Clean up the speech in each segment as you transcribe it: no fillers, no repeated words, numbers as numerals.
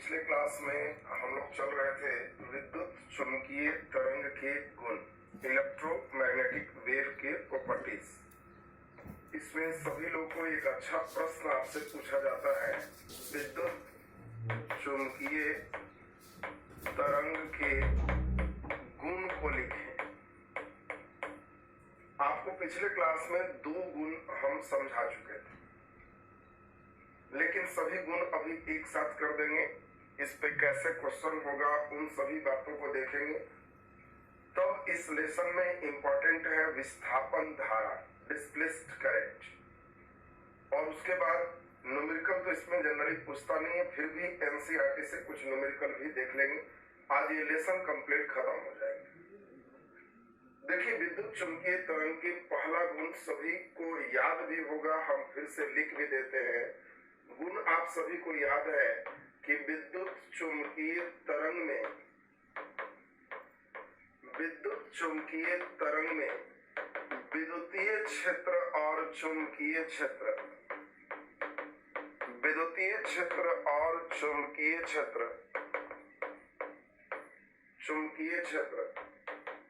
पिछले क्लास में हम लोग चल रहे थे विद्युत चुंबकीय तरंग के गुण, इलेक्ट्रोमैग्नेटिक वेव के प्रॉपर्टीज। इसमें सभी लोगों को एक अच्छा प्रश्न आपसे पूछा जाता है, विद्युत चुंबकीय तरंग के गुण को लिखें। आपको पिछले क्लास में 2 गुण हम समझा चुके थे, लेकिन सभी गुण अभी एक साथ कर देंगे। इस पे कैसे क्वेश्चन होगा उन सभी बातों को देखेंगे। तब इस लेसन में इंपॉर्टेंट है विस्थापन धारा, डिस्प्लेस्ड करंट, और उसके बाद न्यूमेरिकल तो इसमें जनरली पूछता नहीं है, फिर भी एनसीईआरटी से कुछ न्यूमेरिकल भी देख लेंगे। आज ये लेसन कंप्लीट खत्म हो जाएगा। देखिए, विद्युत चुंबकीय तरंग के पहला गुण सभी को याद भी होगा, हम फिर से लिख भी देते हैं। गुण आप सभी को याद है कि विद्युत चुंबकीय तरंग में विद्युतीय क्षेत्र और चुंबकीय क्षेत्र,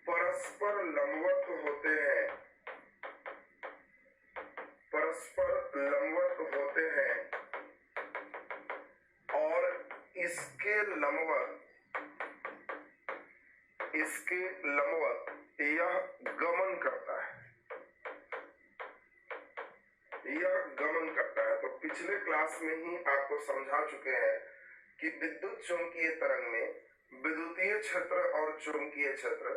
परस्पर लंबवत होते हैं और इसके लंबवत यह गमन करता है। तो पिछले क्लास में ही आपको समझा चुके हैं कि विद्युत चुंबकीय तरंग में विद्युतीय क्षेत्र और चुंबकीय क्षेत्र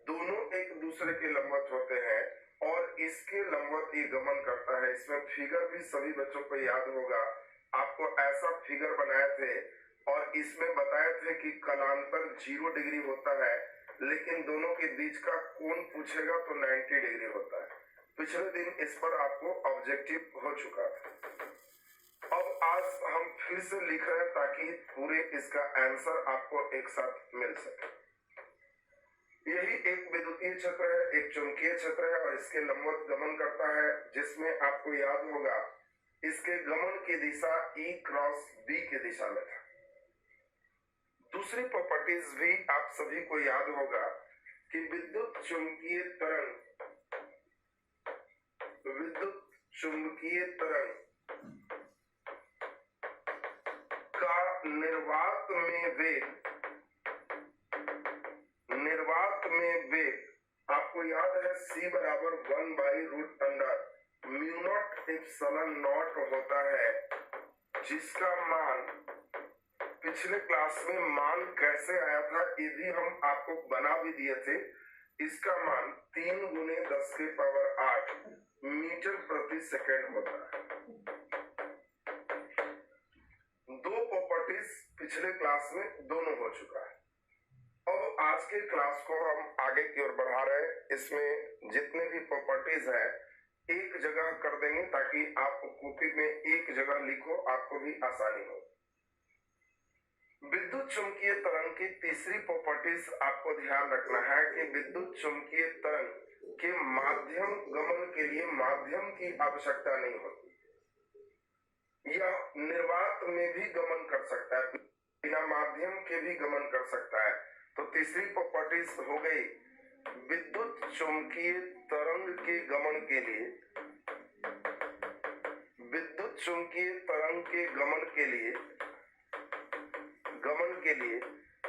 दोनों एक दूसरे के लंबवत होते हैं और इसके लंबवत ये गमन करता है। इसमें फिगर भी सभी बच्चों को याद होगा, आपको ऐसा फिगर बनाए थे और इसमें बताए थे कि कलांतर 0 डिग्री होता है, लेकिन दोनों के बीच का कोण पूछेगा तो 90 डिग्री होता है। पिछले दिन इस पर आपको ऑब्जेक्टिव हो चुका था। अब आज हम फिर से लिख रहे हैं ताकि पूरे इसका आंसर आपको एक साथ मिल सके। यही एक विद्युतीय क्षेत्र है, एक चुंबकीय क्षेत्र है और इसके लंबवत गमन करता है, जिसमें आपको याद होगा इसके गमन की दिशा E क्रॉस B की दिशा में था। दूसरी प्रॉपर्टीज भी आप सभी को याद होगा कि विद्युत चुंबकीय तरंग का निर्वात में वेग आपको याद है C बराबर 1/√μ0 होता है, जिसका मान पिछले क्लास में मान कैसे आया था ये भी हम आपको बना भी दिए थे। इसका मान 3 × 10⁸ मीटर प्रति सेकेंड होता है। 2 प्रॉपर्टीज पिछले क्लास में दोनों हो चुका है। अब आज के क्लास को हम आगे की ओर बढ़ा रहे हैं। इसमें जितने भी प्रॉपर्टीज हैं एक जगह कर देंगे ताकि आप कॉपी में एक जगह लिखो, आपको भी आसानी हो। विद्युत चुंबकीय तरंग की तीसरी प्रॉपर्टीज आपको ध्यान रखना है कि विद्युत चुंबकीय तरंग के माध्यम गमन के लिए माध्यम की आवश्यकता नहीं होती। यह निर्वात में भी गमन कर सकता है, बिना माध्यम के भी गमन कर सकता है। तो तीसरी प्रॉपर्टीज हो गई, विद्युत चुंबकीय तरंग के गमन के लिए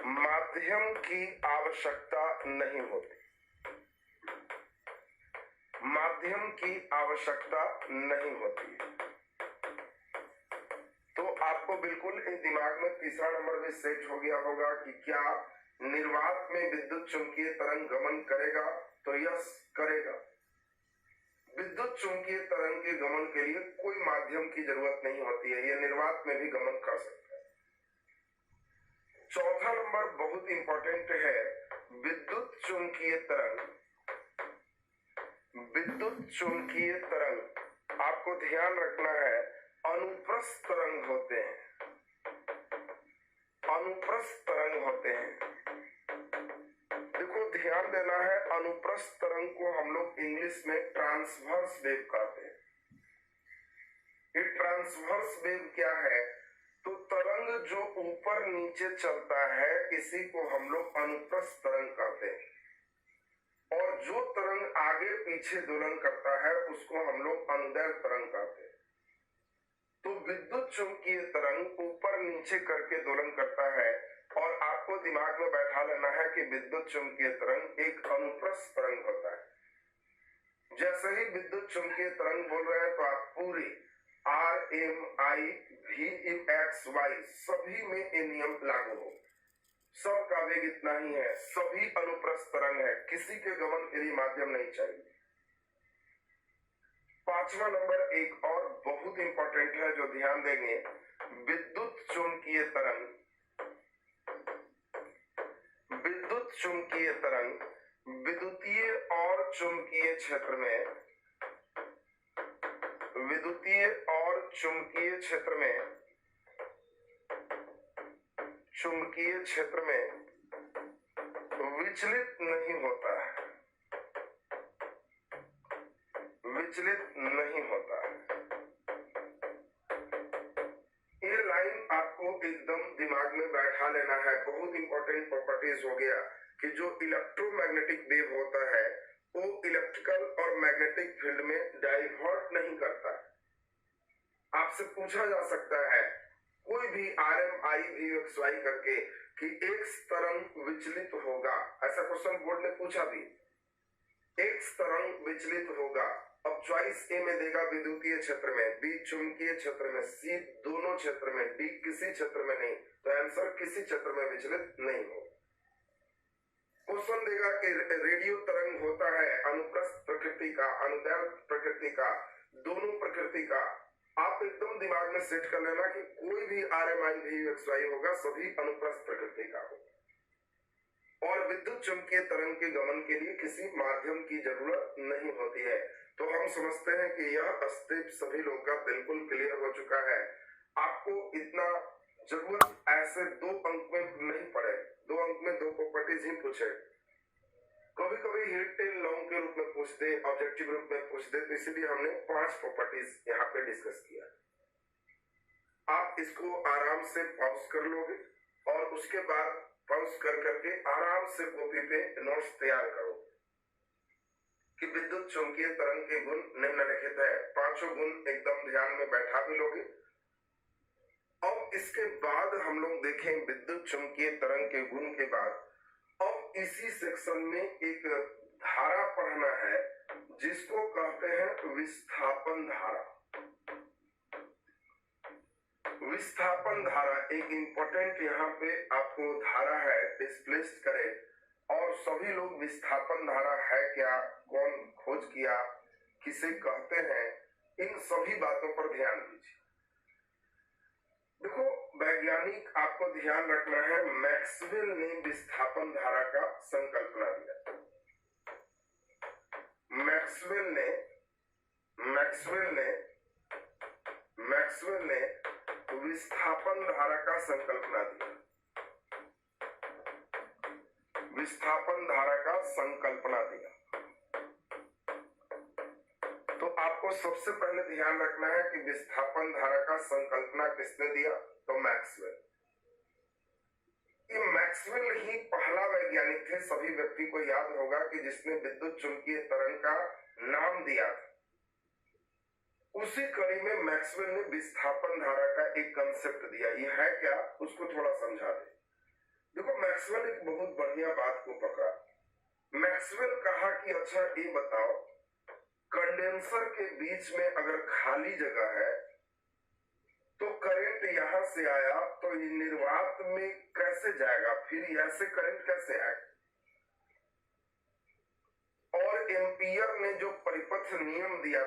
माध्यम की आवश्यकता नहीं होती। तो आपको बिल्कुल दिमाग में तीसरा नंबर भी सेट हो गया होगा कि क्या निर्वात में विद्युत चुंबकीय तरंग गमन करेगा, तो यस करेगा। विद्युत चुंबकीय तरंग के गमन के लिए कोई माध्यम की जरूरत नहीं होती है, यह निर्वात में भी गमन कर सकता है। चौथा नंबर बहुत इंपॉर्टेंट है, विद्युत चुंबकीय तरंग आपको ध्यान रखना है, अनुप्रस्थ तरंग होते हैं। देखो ध्यान देना है, अनुप्रस्थ तरंग को हम लोग इंग्लिश में ट्रांसवर्स वेव कहते हैं। ये ट्रांसवर्स वेव क्या है? तो तरंग जो ऊपर नीचे चलता है इसी को हम लोग अनुप्रस्थ तरंग कहते हैं, और जो तरंग आगे पीछे दोलन करता है उसको हम लोग अनुदैर्ध्य तरंग कहते हैं। तो विद्युत चुंबकीय तरंग ऊपर नीचे करके दोलन करता है, और आपको दिमाग में बैठा लेना है कि विद्युत चुंबकीय तरंग एक अनुप्रस्थ तरंग होता है। जैसे ही विद्युत चुंबकीय तरंग बोल रहे हैं तो आप पूरी RMI/V/X/Y सभी में ये नियम लागू हो। सबका वेग इतना ही है, सभी अनुप्रस्थ तरंग है, किसी के गमन के लिए माध्यम नहीं चाहिए। पांचवा नंबर एक और बहुत इंपॉर्टेंट है जो ध्यान देंगे, विद्युत चुंबकीय तरंग विद्युतीय और चुंबकीय क्षेत्र में विचलित नहीं होता है। ये लाइन आपको एकदम दिमाग में बैठा लेना है। बहुत इंपॉर्टेंट प्रॉपर्टीज हो गया कि जो इलेक्ट्रोमैग्नेटिक वेव होता है वो इलेक्ट्रिकल और मैग्नेटिक फील्ड में डाइवर्ट नहीं करता। आपसे पूछा जा सकता है कोई भी RMI/V/X/Y करके कि X तरंग विचलित होगा, ऐसा क्वेश्चन बोर्ड ने पूछा भी, X तरंग विचलित होगा। अब चॉइस ए में देगा विद्युतीय क्षेत्र में, बी चुंबकीय क्षेत्र में, सी दोनों क्षेत्र में, डी किसी क्षेत्र में नहीं, तो आंसर किसी क्षेत्र में विचलित नहीं हो। क्वेश्चन देगा कि रेडियो तरंग होता है अनुप्रस्थ प्रकृति का, अनुदैर्ध्य प्रकृति का, दोनों प्रकृति का। आप एकदम दिमाग में सेट कर लेना कि कोई भी RMI/V/X/Y होगा सभी अनुप्रस्थ प्रकृति का हो, और विद्युत चुंबकीय तरंग के गमन के लिए किसी माध्यम की जरूरत नहीं होती है। तो हम समझते हैं कि यह स्टेप सभी लोगों का बिल्कुल क्लियर हो चुका है। आपको इतना जरूरत ऐसे 2 अंक में नहीं पड़े, 2 अंक में 2 प्रॉपर्टीज ही पूछे। कभी कभी हिट टेल लॉन्ग के रूप में पूछते, ऑब्जेक्टिव रूप में पूछते, तो इसीलिए हमने 5 प्रॉपर्टीज यहाँ पे डिस्कस किया। आप इसको आराम से पॉज कर लोगे और उसके बाद पॉज कर करके आराम से कॉपी पे नोट्स तैयार करो कि विद्युत चुंबकीय तरंग के गुण निम्नलिखित है। 5 गुण एकदम ध्यान में बैठा भी लोगे। अब इसके बाद हम लोग देखें विद्युत चुंबकीय तरंग के गुण के बाद, अब इसी सेक्शन में एक धारा पढ़ना है जिसको कहते हैं विस्थापन धारा। विस्थापन धारा एक इंपॉर्टेंट यहाँ पे आपको धारा है, डिस्प्लेस्ड करेंट, और सभी लोग विस्थापन धारा है क्या, कौन खोज किया, किसे कहते हैं, इन सभी बातों पर ध्यान दीजिए। देखो वैज्ञानिक आपको ध्यान रखना है, मैक्सवेल ने विस्थापन धारा का संकल्पना दिया। मैक्सवेल ने विस्थापन धारा का संकल्पना दिया। तो आपको सबसे पहले ध्यान रखना है कि विस्थापन धारा का संकल्पना किसने दिया, तो मैक्सवेल। ये मैक्सवेल ही पहला वैज्ञानिक थे, सभी व्यक्ति को याद होगा, कि जिसने विद्युत चुंबकीय तरंग का नाम दिया था। उसी कड़ी में मैक्सवेल ने विस्थापन धारा का एक कंसेप्ट दिया। ये है क्या, उसको थोड़ा समझा दे। देखो मैक्सवेल एक बहुत बढ़िया बात को पकड़ा। मैक्सवेल कहा कि अच्छा ये बताओ, कंडेंसर के बीच में अगर खाली जगह है तो करंट यहां से आया तो ये निर्वात में कैसे जाएगा, फिर ऐसे करंट कैसे आएगा। और एम्पियर ने जो परिपथ नियम दिया,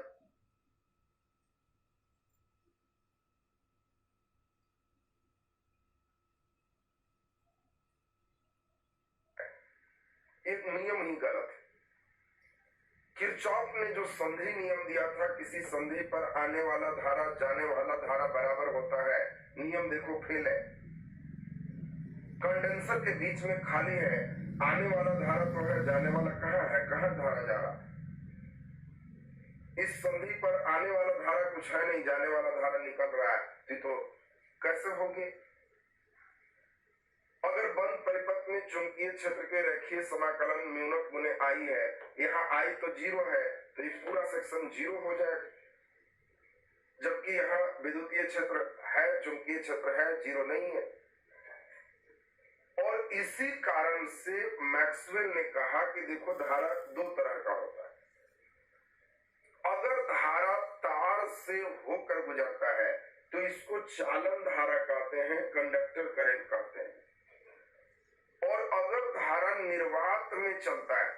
एक नियम ही गलत है। किरचॉफ ने जो संधि नियम दिया था, किसी संधि पर आने वाला धारा जाने वाला धारा बराबर होता है, नियम देखो फेल है। कंडेंसर के बीच में खाली है, आने वाला धारा तो है, जाने वाला कहाँ है, कहाँ धारा जा रहा। इस संधि पर आने वाला धारा कुछ है नहीं, जाने वाला धारा निकल रहा है, तो कैसे होगी। चुंबकीय क्षेत्र के रेखीय समाकलन म्यू0 गुने आई है, यहाँ आई तो 0 है, तो ये पूरा सेक्शन 0 हो जाएगा, जबकि यहाँ विद्युतीय क्षेत्र है, चुंबकीय क्षेत्र है, 0 नहीं है। और इसी कारण से मैक्सवेल ने कहा कि देखो धारा दो तरह का होता है। अगर धारा तार से होकर गुजरता है तो इसको चालन धारा कहते हैं, कंडक्टर करंट कहते हैं। और अगर धारा निर्वात में चलता है,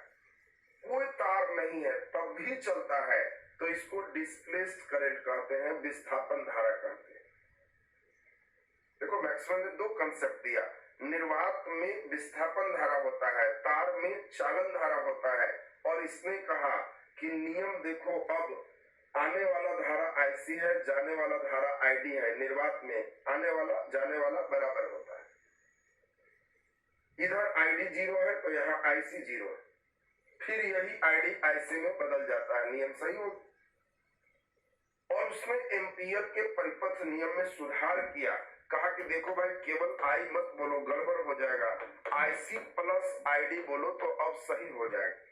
कोई तार नहीं है तब भी चलता है, तो इसको डिस्प्लेस्ड करंट कहते हैं, विस्थापन धारा कहते हैं। देखो मैक्सवेल ने दो कंसेप्ट दिया, निर्वात में विस्थापन धारा होता है, तार में चालन धारा होता है। और इसने कहा कि नियम देखो, अब आने वाला धारा आईसी है, जाने वाला धारा आईडी है। निर्वात में आने वाला जाने वाला बराबर होता है, इधर आईडी 0 है तो यहाँ आईसी 0 है, फिर यही आईडी आईसी में बदल जाता है, नियम सही हो। और उसने एम्पियर के परिपथ नियम में सुधार किया, कहा कि देखो भाई केवल आई मत बोलो, गड़बड़ हो जाएगा, आईसी प्लस आईडी बोलो तो अब सही हो जाएगा।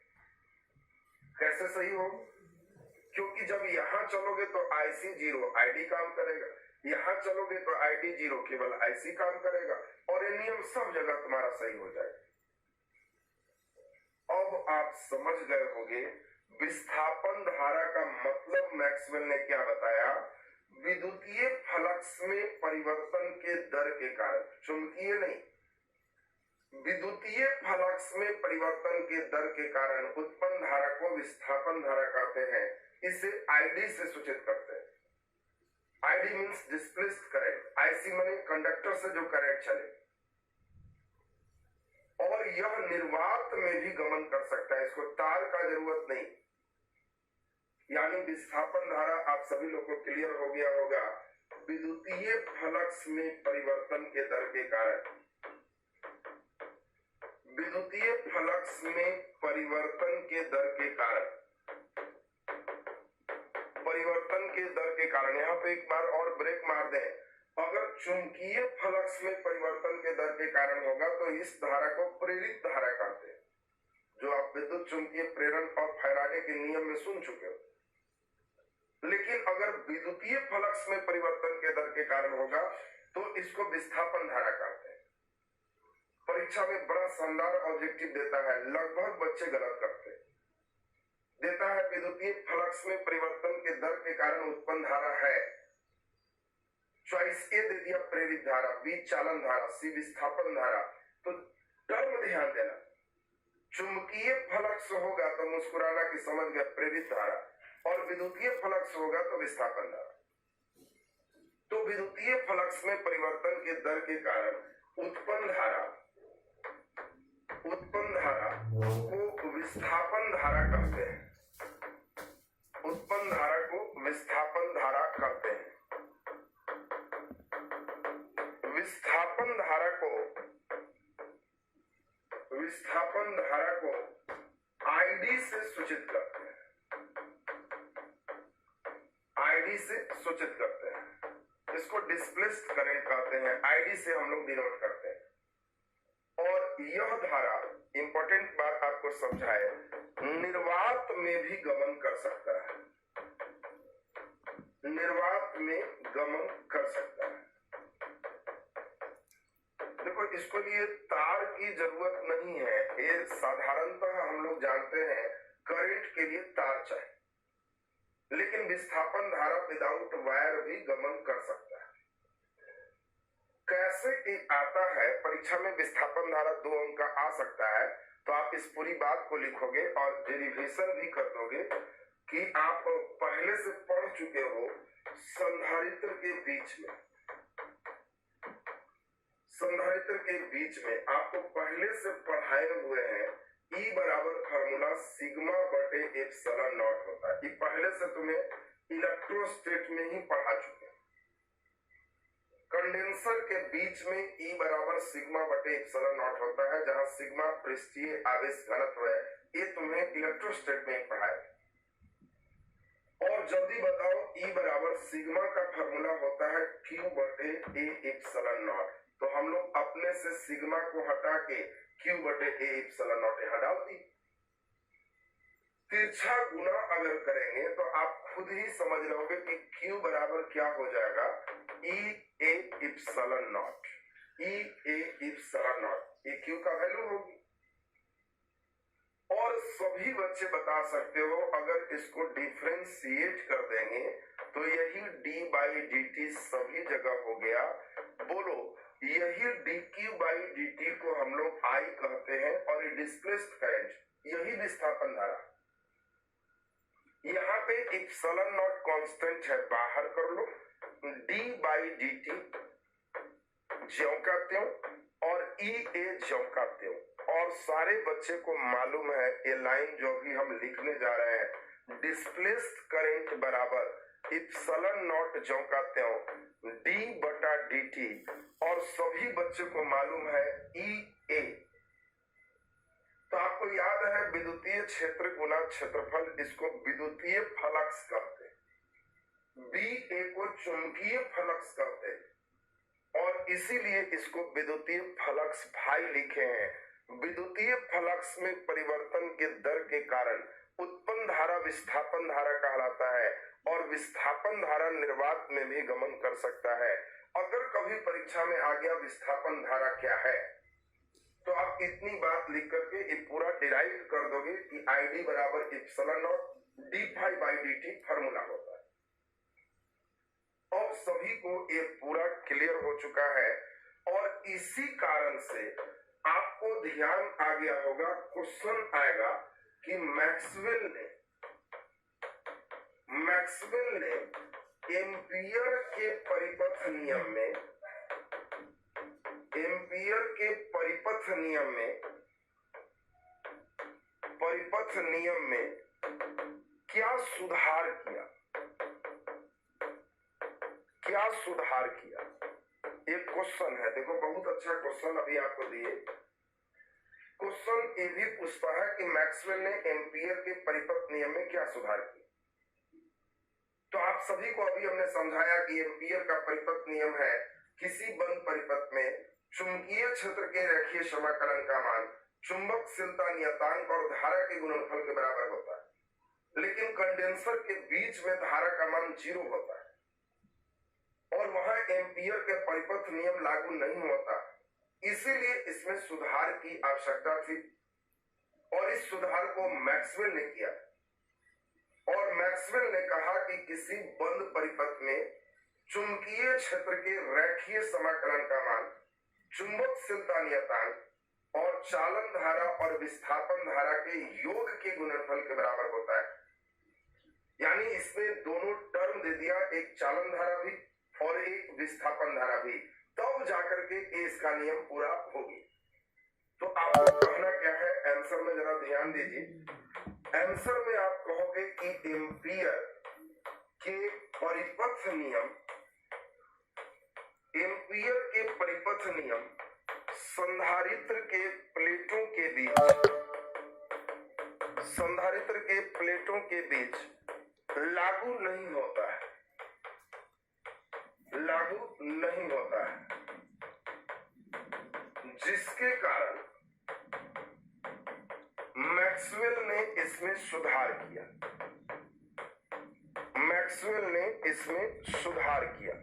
कैसे सही हो? क्योंकि जब यहां चलोगे तो आईसी 0 आईडी काम करेगा, यहां चलोगे तो आईडी 0 केवल आईसी काम करेगा, और ये नियम सब जगह तुम्हारा सही हो जाएगा। अब आप समझ गए होंगे विस्थापन धारा का मतलब मैक्सवेल ने क्या बताया। विद्युतीय फ्लक्स में परिवर्तन के दर के कारण, चुंबकीय नहीं, विद्युतीय फ्लक्स में परिवर्तन के दर के कारण उत्पन्न धारा को विस्थापन धारा कहते हैं। इसे आईडी से सूचित करते हैं। ID means displaced current, IC माने कंडक्टर से जो करंट चले, और यह निर्वात में भी गमन कर सकता है, इसको तार का जरूरत नहीं। यानी विस्थापन धारा आप सभी लोगों को क्लियर हो गया होगा। विद्युतीय फ्लक्स में परिवर्तन के दर के कारण, विद्युतीय फ्लक्स में परिवर्तन के दर के कारण, परिवर्तन के दर के कारण, यहाँ पे एक बार और ब्रेक मार दें। अगर चुंबकीय फ्लक्स में परिवर्तन के दर के कारण होगा तो इस धारा को प्रेरित धारा कहते हैं, जो आप विद्युत चुंबकीय प्रेरण और फैराडे के नियम में सुन चुके हो। लेकिन अगर विद्युतीय फ्लक्स में परिवर्तन के दर के कारण होगा तो इसको विस्थापन धारा कहते हैं। परीक्षा में बड़ा शानदार ऑब्जेक्टिव देता है, लगभग बच्चे गलत करते हैं। देता है विद्युतीय फ्लक्स में परिवर्तन के दर के कारण उत्पन्न धारा है, चॉइस ए दे दिया प्रेरित धारा, बी चालन धारा, सी विस्थापन धारा। तो टर्म ध्यान देना, चुंबकीय फ्लक्स होगा तो मुस्कुराना की समझ गया प्रेरित धारा, और विद्युतीय फ्लक्स होगा तो विस्थापन धारा। तो विद्युतीय फ्लक्स में परिवर्तन के दर के कारण उत्पन्न धारा को विस्थापन धारा कहते हैं। उत्पन्न धारा को विस्थापन धारा कहते हैं। विस्थापन धारा को आईडी से सूचित करते हैं, आईडी से सूचित करते हैं। इसको डिस्प्लेस्ड करंट कहते हैं, आईडी से हम लोग डिनोट करते हैं। और यह धारा, इंपॉर्टेंट बात आपको समझाए, निर्वात में भी गमन कर सकता है, निर्वात में गमन कर सकता है। देखो इसको लिए तार की जरूरत नहीं है, ये साधारणतः हम लोग जानते हैं करंट के लिए तार चाहिए, लेकिन विस्थापन धारा विदाउट वायर भी गमन कर सकता है। कैसे आता है परीक्षा में विस्थापन धारा 2 अंक का आ सकता है, तो आप इस पूरी बात को लिखोगे और डेरिवेशन भी कर दोगे कि आप पहले से पढ़ चुके हो। संधारित्र के बीच में आपको पहले से पढ़ाए हुए हैं, E बराबर फार्मूला सिग्मा बटे एप्सिलॉन नॉट होता है। ये पहले से तुम्हें इलेक्ट्रोस्टेट में ही पढ़ा चुके हैं। कंडेंसर के बीच में E बराबर सिग्मा बटे एप्सिलॉन नॉट होता है, जहां सिग्मा पृष्ठीय आवेश घनत्व है। ये तुम्हें इलेक्ट्रोस्टेट में ही पढ़ाया। और जल्दी बताओ, E बराबर सिग्मा का फार्मूला होता है Q बटे ए एप्सिलॉन नॉट। तो हम लोग अपने अपने से सिग्मा को हटा के क्यू बटे ए इप्सिलॉन नॉट यहां डाल दी। तिरछा गुना अगर करेंगे तो आप खुद ही समझ लोगे कि क्यू बराबर क्या हो जाएगा, E A epsilon naught, E A epsilon naught, ये क्यू का वैल्यू होगी। और सभी बच्चे बता सकते हो अगर इसको डिफरेंशिएट कर देंगे तो यही डी बाई डी टी सभी जगह हो गया। बोलो, यही D Q by D T को हम लोग आई कहते हैं और ये डिस्प्लेस्ड करंट, यही विस्थापन धारा। यहाँ पे इप्सिलॉन नॉट कांस्टेंट है, बाहर कर लो, डी बाई डी टी ज्यों का त्यों और ई ए ज्यों का त्यों। और सारे बच्चे को मालूम है ये लाइन जो भी हम लिखने जा रहे हैं, डिस्प्लेस्ड करंट बराबर इप्सिलॉन नॉट ज्यों का त्यों डी बटा डी टी, और सभी बच्चे को मालूम है ई ए। तो आपको याद है विद्युतीय क्षेत्र गुना क्षेत्रफल, इसको विद्युतीय फ्लक्स कहते हैं, बी ए को चुंबकीय फ्लक्स कहते हैं और इसीलिए इसको विद्युतीय फ्लक्स भाई लिखे हैं। विद्युतीय फ्लक्स में परिवर्तन के दर के कारण उत्पन्न धारा विस्थापन धारा कहलाता है और विस्थापन धारा निर्वात में भी गमन कर सकता है। अगर कभी परीक्षा में आ गया विस्थापन धारा क्या है तो आप इतनी बात लिख करके ये पूरा डिराइव कर दोगे कि आई डी बराबर epsilon naught D phi by D T formula होता है। अब सभी को ये पूरा क्लियर हो चुका है और इसी कारण से आपको ध्यान आ गया होगा, क्वेश्चन आएगा कि मैक्सवेल ने एम्पियर के परिपथ नियम में, एम्पियर के परिपथ नियम में क्या सुधार किया, क्या सुधार किया? एक क्वेश्चन है, देखो बहुत अच्छा क्वेश्चन अभी आपको दिए। क्वेश्चन ये भी पूछता है कि मैक्सवेल ने एम्पियर के परिपथ नियम में क्या सुधार किया। तो आप सभी को अभी हमने समझाया कि एम्पियर का परिपथ नियम है, किसी बंद परिपथ में चुंबकीय क्षेत्र के रेखीय समाकलन का मान चुंबकशीलता नियतांक और धारा के गुणनफल के बराबर होता है, लेकिन कंडेंसर के बीच में धारा का मान 0 होता है और वहां एम्पियर के परिपथ नियम लागू नहीं होता, इसीलिए इसमें सुधार की आवश्यकता थी और इस सुधार को मैक्सवेल ने किया। और मैक्सवेल ने कहा कि किसी बंद परिपथ में चुंबकीय क्षेत्र के रेखीय समाकलन का मान चुंबकशीलता नियतांक और चालन धारा और विस्थापन धारा के योग के गुणनफल के बराबर होता है। यानी इसने दोनों टर्म दे दिया, एक चालन धारा भी और एक विस्थापन धारा भी, तब जाकर के इसका नियम पूरा होगी। तो आपको कहना क्या है आंसर में, जरा ध्यान दीजिए। आंसर में आप कहोगे कि एम्पियर के परिपथ नियम, एम्पियर के परिपथ नियम संधारित्र के प्लेटों के बीच, संधारित्र के प्लेटों के बीच लागू नहीं होता है, लागू नहीं होता है, जिसके कारण मैक्सवेल ने इसमें सुधार किया, मैक्सवेल ने इसमें सुधार किया।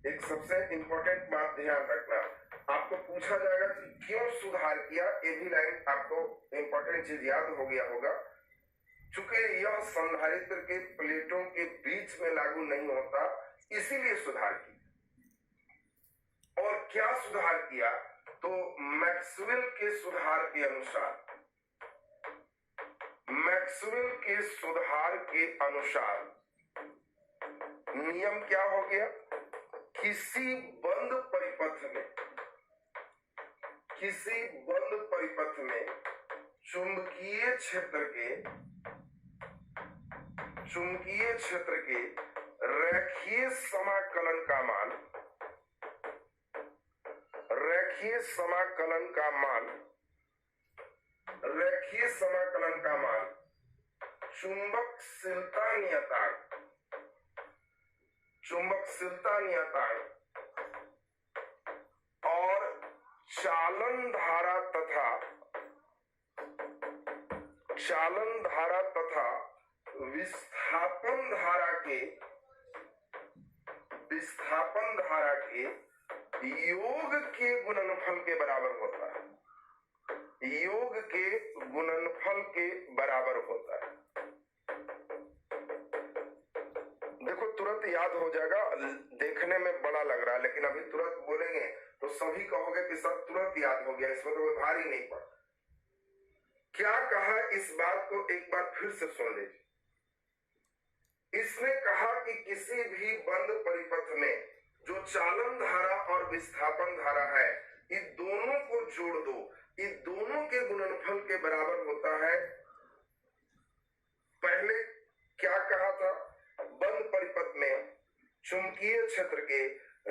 एक सबसे इंपॉर्टेंट बात ध्यान रखना, आपको पूछा जाएगा कि क्यों सुधार किया, ये भी लाइन आपको इंपॉर्टेंट चीज याद हो गया होगा। चूंकि यह संधारित्र के प्लेटों के बीच में लागू नहीं होता, इसीलिए सुधार किया। और क्या सुधार किया? तो मैक्सवेल के सुधार के अनुसार, मैक्सवेल के सुधार के अनुसार नियम क्या हो गया? किसी बंद परिपथ में, किसी बंद परिपथ में चुंबकीय क्षेत्र के रेखीय समाकलन का मान, रेखीय समाकलन का मान, रेखीय समाकलन का मान चुंबकशीलता नियतांक, चुंबकशीलता नियतांक और चालन धारा तथा विस्थापन धारा के योग के गुणनफल के बराबर होता है। योग के गुणनफल के बराबर होता है। देखो तुरंत याद हो जाएगा, देखने में बड़ा लग रहा है लेकिन अभी तुरंत बोलेंगे तो सभी कहोगे कि सब तुरंत याद हो गया, इसमें तो कोई भारी नहीं पड़ा। क्या कहा इस बात को एक बार फिर से सुन लीजिए। इसने कहा कि किसी भी बंद परिपथ में जो चालन धारा और विस्थापन धारा है, इन दोनों को जोड़ दो, इन दोनों के गुणनफल के बराबर होता है। पहले क्या कहा था? बंद परिपथ में चुंबकीय क्षेत्र के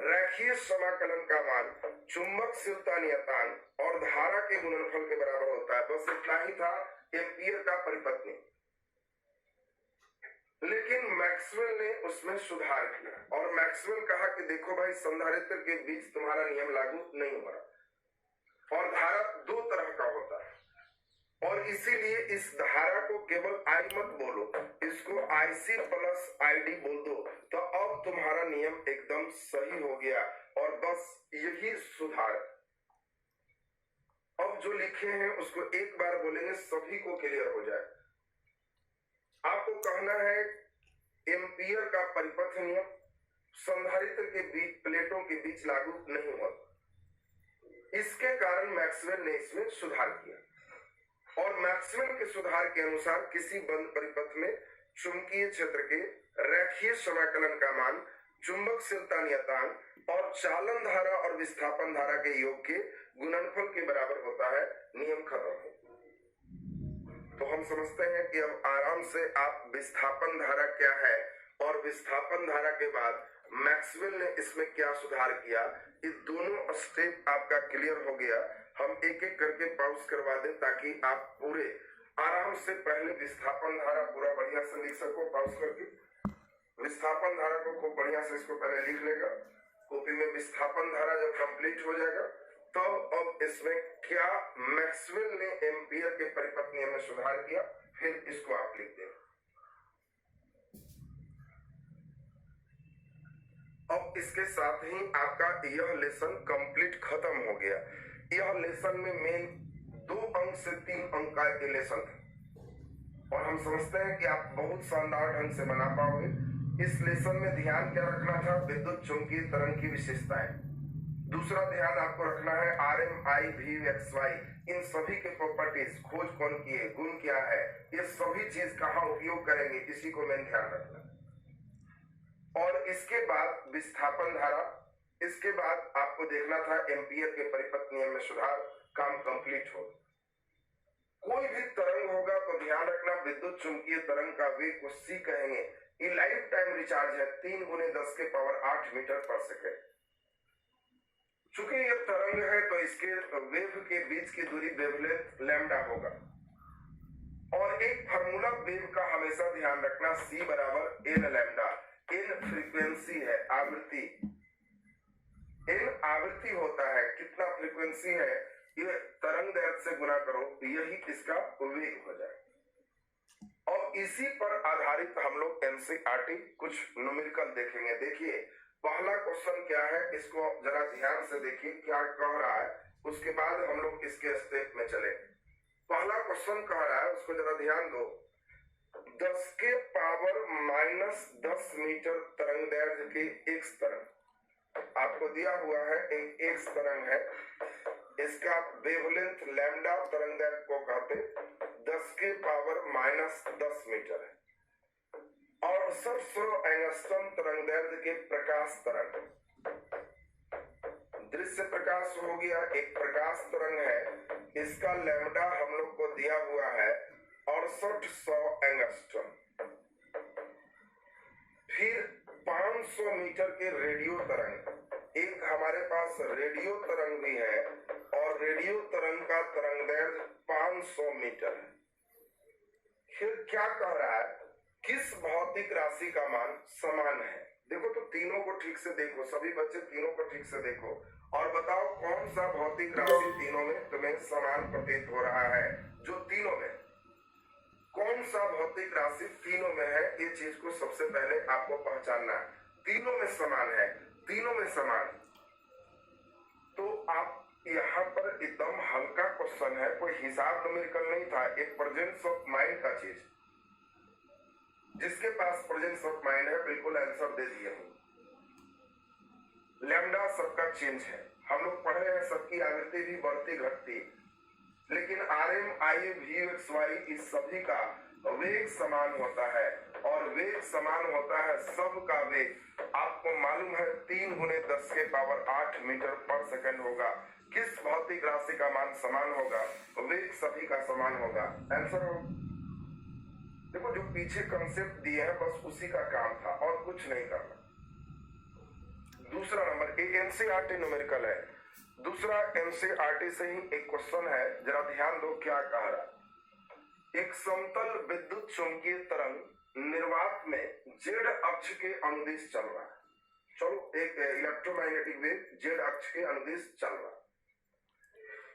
रैखिक समाकलन का मान चुंबकशीलता नियतांक और धारा के गुणनफल के बराबर होता है। बस इतना ही था एम्पियर का परिपथ में। लेकिन मैक्सवेल ने उसमें सुधार किया और मैक्सवेल कहा कि देखो भाई, संधारित्र के बीच तुम्हारा नियम लागू नहीं हो रहा और धारा दो तरह का होता है और इसीलिए इस धारा को केवल आई मत बोलो, इसको IC प्लस ID बोल दो, तो अब तुम्हारा नियम एकदम सही हो गया। और बस यही सुधार। अब जो लिखे हैं उसको एक बार बोलेंगे, सभी को क्लियर हो जाए। आपको कहना है एम्पियर का परिपथ नियम संधारित्र के बीच प्लेटों के बीच लागू नहीं होता। इसके कारण मैक्सवेल ने इसमें सुधार किया और मैक्सवेल के सुधार के अनुसार किसी बंद परिपथ में चुंबकीय क्षेत्र के रैखिक समाकलन का मान चुंबकशीलता नियतांक और चालन धारा और विस्थापन धारा के योग के गुणनफल के बराबर होता है। नियम खत्म है। तो हम समझते हैं कि अब आराम से आप विस्थापन धारा क्या है और विस्थापन धारा के बाद मैक्सवेल ने इसमें क्या सुधार किया, ये दोनों स्टेप आपका क्लियर हो गया। हम एक एक करके पॉज करवा दें ताकि आप पूरे आराम से पहले विस्थापन धारा पूरा बढ़िया से लिख सको। पॉज करके विस्थापन धारा को खूब बढ़िया से इसको पहले लिख लेगा कॉपी में। विस्थापन धारा जब कंप्लीट हो जाएगा तो अब इसमें क्या मैक्सवेल ने एम्पियर के परिपथ नियम में सुधार किया, फिर इसको आप लिख दें। अब इसके साथ ही आपका यह लेसन कंप्लीट खत्म हो गया। यह लेसन में मेन 2 अंक से 3 अंक का ये लेसन था और हम समझते हैं कि आप बहुत शानदार ढंग से बना पाओगे। इस लेसन में ध्यान क्या रखना था? विद्युत चुंबकीय तरंग की विशेषताएं। दूसरा ध्यान आपको रखना है RM, I, V, X, Y, इन सभी के प्रॉपर्टीज, खोज कौन किए, गुण क्या है, ये सभी चीज कहाँ उपयोग करेंगे, इसी को मेन ध्यान रखना। और इसके बाद विस्थापन धारा, इसके बाद आपको देखना था एम्पियर के परिपथ नियम में सुधार। काम कंप्लीट हो। कोई भी तरंग होगा तो ध्यान रखना विद्युत चुंबकीय तरंग का वेग को C कहेंगे। ये लाइफ टाइम रिचार्ज है 3 × 10⁸ मीटर पर सेकेंड। चूंकि ये तरंग है तो इसके वेव के बीच की दूरी वेवलेंथ लैम्डा होगा और एक फार्मूला वेव का हमेशा ध्यान रखना, C = n lambda. n frequency है, आवृत्ति। n आवृत्ति होता है, कितना फ्रीक्वेंसी है ये तरंग दैर्घ्य से गुना करो, यही इसका वेग हो जाए। और इसी पर आधारित हम लोग NCERT कुछ न्यूमेरिकल देखेंगे। देखिए पहला क्वेश्चन क्या है, इसको जरा ध्यान से देखिए क्या कह रहा है, उसके बाद हम लोग इसके स्टेप में चले। पहला क्वेश्चन कह रहा है, उसको जरा ध्यान दो। 10⁻⁻10 मीटर तरंग दैर्घ्य की X तरंग आपको दिया हुआ है। एक X तरंग है, इसका वेवलेंथ लैम्डा तरंग दैर्घ्य को कहते 10⁻⁻10 मीटर है और 700 एंगस्ट्रॉम तरंग दैर्घ्य के प्रकाश तरंग, दृश्य प्रकाश हो गया, एक प्रकाश तरंग है, इसका लैम्डा हम लोग को दिया हुआ है 6800 एंगस्ट्रॉम। फिर 500 मीटर के रेडियो तरंग, एक हमारे पास रेडियो तरंग भी है और रेडियो तरंग का तरंग दैर्घ्य 500 मीटर है। फिर क्या कह रहा है, किस भौतिक राशि का मान समान है? देखो तो तीनों को ठीक से देखो, सभी बच्चे तीनों को ठीक से देखो और बताओ कौन सा भौतिक राशि तीनों में तुम्हें समान प्रतीत हो रहा है। जो तीनों में, कौन सा भौतिक राशि तीनों में है, ये चीज को सबसे पहले आपको पहचानना है। तीनों में समान है, तीनों में समान। तो आप यहाँ पर एकदम हल्का क्वेश्चन है, कोई हिसाब न्यूमेरिकल नहीं था, एक प्रेजेंस ऑफ माइंड का चीज। जिसके पास प्रेजेंस ऑफ माइंड है बिल्कुल आंसर दे दिए हूं। लैम्डा सबका चेंज है, हम लोग पढ़ रहे हैं सबकी आवृत्ति भी बढ़ती घटती, लेकिन RM I VX Y इस सभी का वेग समान होता है और वेग समान होता है सबका वेग। आपको मालूम है 3 गुने 10 के पावर 8 मीटर पर सेकंड होगा। किस भौतिक राशि का मान समान होगा? वेग सभी का समान होगा। आंसर हो। देखो जो पीछे कंसेप्ट दिए हैं बस उसी का काम था और कुछ नहीं करना। दूसरा नंबर NCERT न्यूमेरिकल है। दूसरा NCERT से ही एक क्वेश्चन है, जरा ध्यान दो क्या कह रहा। एक समतल विद्युत चुंबकीय तरंग निर्वात में जेड अक्ष के अनुदिश चल रहा है। चलो एक इलेक्ट्रोमैग्नेटिक वेव जेड अक्ष के अनुदिश चल रहा है।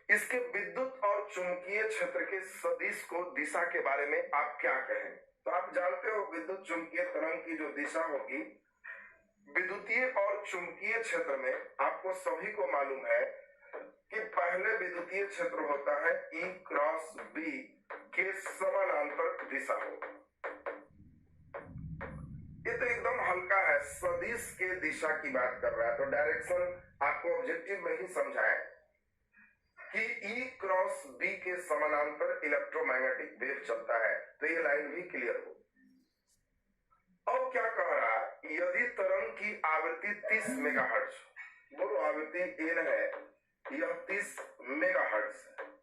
इसके विद्युत और चुंबकीय क्षेत्र के सदिश को दिशा के बारे में आप क्या कहें? तो आप जानते हो विद्युत चुंबकीय तरंग की जो दिशा होगी, विद्युतीय और चुंबकीय क्षेत्र में आपको सभी को मालूम है कि पहले विद्युतीय क्षेत्र होता है E क्रॉस B के समानांतर दिशा होगा। ये तो एकदम हल्का है, सदिश के दिशा की बात कर रहा है, तो डायरेक्शन आपको ऑब्जेक्टिव में ही समझाएं कि E क्रॉस B के समानांतर इलेक्ट्रोमैग्नेटिक वेव चलता है, तो ये लाइन भी क्लियर हो। अब क्या कह रहा है, यदि तरंग की आवृत्ति 30 मेगाहर्ट्ज, बोलो आवृत्ति N है, यह 30 मेगाहर्ट्ज है।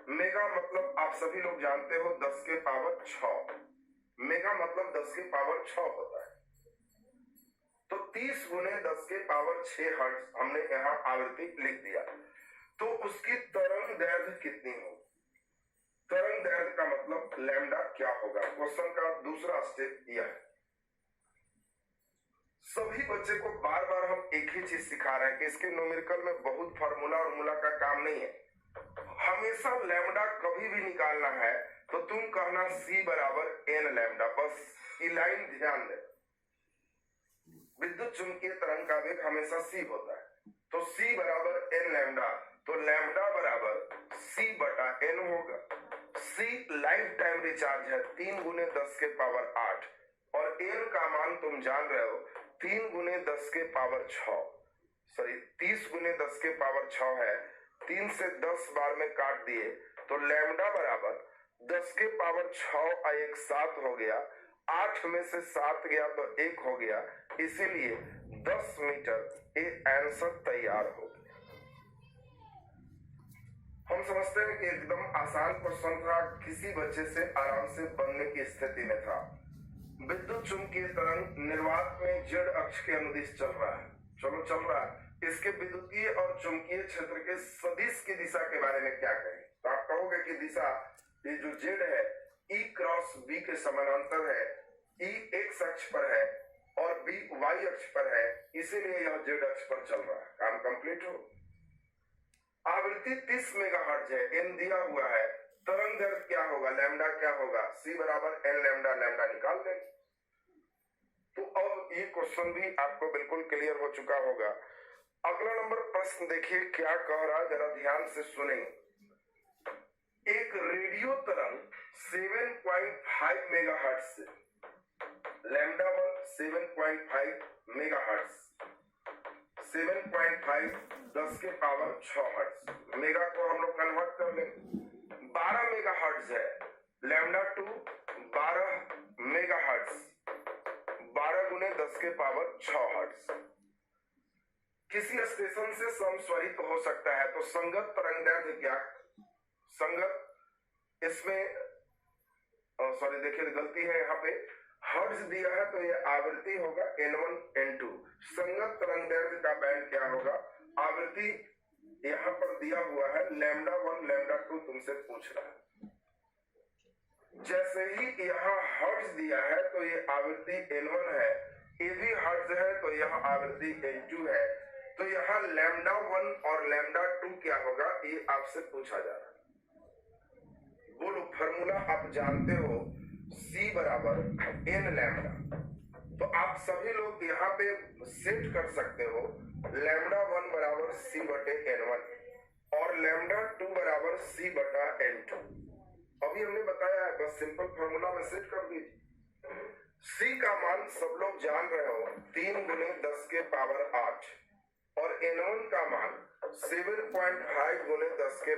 मेगा मतलब आप सभी लोग जानते हो 10 के पावर 6, मेगा मतलब 10 के पावर 6 होता है। तो 30 गुने 10 के पावर 6 हर्ट्ज हमने यहाँ आवृत्ति लिख दिया। तो उसकी तरंग दैर्घ्य कितनी हो? तरंग दैर्घ्य का मतलब लैम्डा क्या होगा? क्वेश्चन का दूसरा स्टेप यह है। सभी बच्चे को बार बार हम एक ही चीज सिखा रहे हैं कि इसके न्यूमेरिकल में बहुत फार्मूला और मूला का काम नहीं है। हमेशा लैम्डा कभी भी निकालना है तो तुम कहना C बराबर N लैम्डा, बस ये लाइन ध्यान दे। विद्युत चुंबकीय तरंग का वेग हमेशा C होता है, तो C बराबर N लैम्डा, तो लैम्डा बराबर C बटा N होगा। C लाइफ टाइम रिचार्ज है 3 गुने 10 के पावर 8 और N का मान तुम जान रहे हो 3 गुने 10 के पावर 6, सॉरी 30 गुने 10 के पावर 6 है। 3 से 10 बार में काट दिए तो लैम्डा बराबर 10 के पावर 6 1 7 हो गया, 8 में से 7 गया तो 1 हो गया, इसीलिए 10 मीटर एक आंसर तैयार हो गया। हम समझते हैं कि एकदम आसान क्वेश्चन था, किसी बच्चे से आराम से बनने की स्थिति में था। विद्युत चुंबकीय तरंग निर्वात में जेड अक्ष के अनुदिश चल रहा है, चलो चल रहा है। इसके विद्युतीय और चुंबकीय क्षेत्र के सदिश की दिशा के बारे में क्या कहें? तो आप कहोगे कि दिशा, ये जो जेड है E क्रॉस B के समानांतर है, E x अक्ष पर है और B y अक्ष पर है, इसीलिए यह जेड अक्ष पर चल रहा है। काम कंप्लीट हो। आवृत्ति 30 मेगाहर्ट्ज है, N दिया हुआ है, तरंग दैर्घ्य क्या होगा, लैम्डा क्या होगा, C बराबर N लैम्डा, लैम्डा निकाल देंगे। तो अब ये क्वेश्चन भी आपको बिल्कुल क्लियर हो चुका होगा। अगला नंबर प्रश्न देखिए क्या कह रहा है, जरा ध्यान से सुनेंगे। एक रेडियो तरंग 7.5 मेगाहर्ट्ज से, लैम्डा 1 7.5 मेगाहर्ट्ज, 7.5 10 के पावर 6 हर्ट्ज, मेगा को हम लोग कन्वर्ट कर लेंगे, 12 मेगाहर्ट्ज है। लैम्डा 2 12 मेगाहर्ट्ज, 12 गुने 10 के पावर 6 हर्ट्ज। किसी स्टेशन से समस्वरित हो सकता है, तो संगत तरंग दैर्घ्य क्या? संगत इसमें सॉरी देखिए गलती है, यहाँ पे हर्ट्ज दिया है तो ये आवृत्ति होगा N1 N2। संगत तरंग दैर्घ्य का बैंड क्या होगा? आवृत्ति यहाँ पर दिया हुआ है लैम्डा 1 लैम्डा 2, तुमसे पूछ रहा है। जैसे ही यहाँ हर्ट्ज दिया है तो ये आवृत्ति N1 है, ए भी हर्ट्ज है तो यह आवृत्ति N2 है। तो यहाँ लैम्डा 1 और लैम्डा 2 क्या होगा, ये आपसे पूछा जा रहा है। बोलो फॉर्मूला आप जानते हो, C बराबर N लैम्डा। तो आप सभी लोग यहाँ पे सेट कर सकते हो, लैम्डा 1 बराबर C बटे N1 और लैम्डा 2 बराबर C बटा N2। अभी हमने बताया है, बस सिंपल फॉर्मूला में सेट कर दीजिए। C का मान सब लोग जान रहे हो 3 गुने 10 के पावर 8 और N1 का मान 7.5 गुने 10 के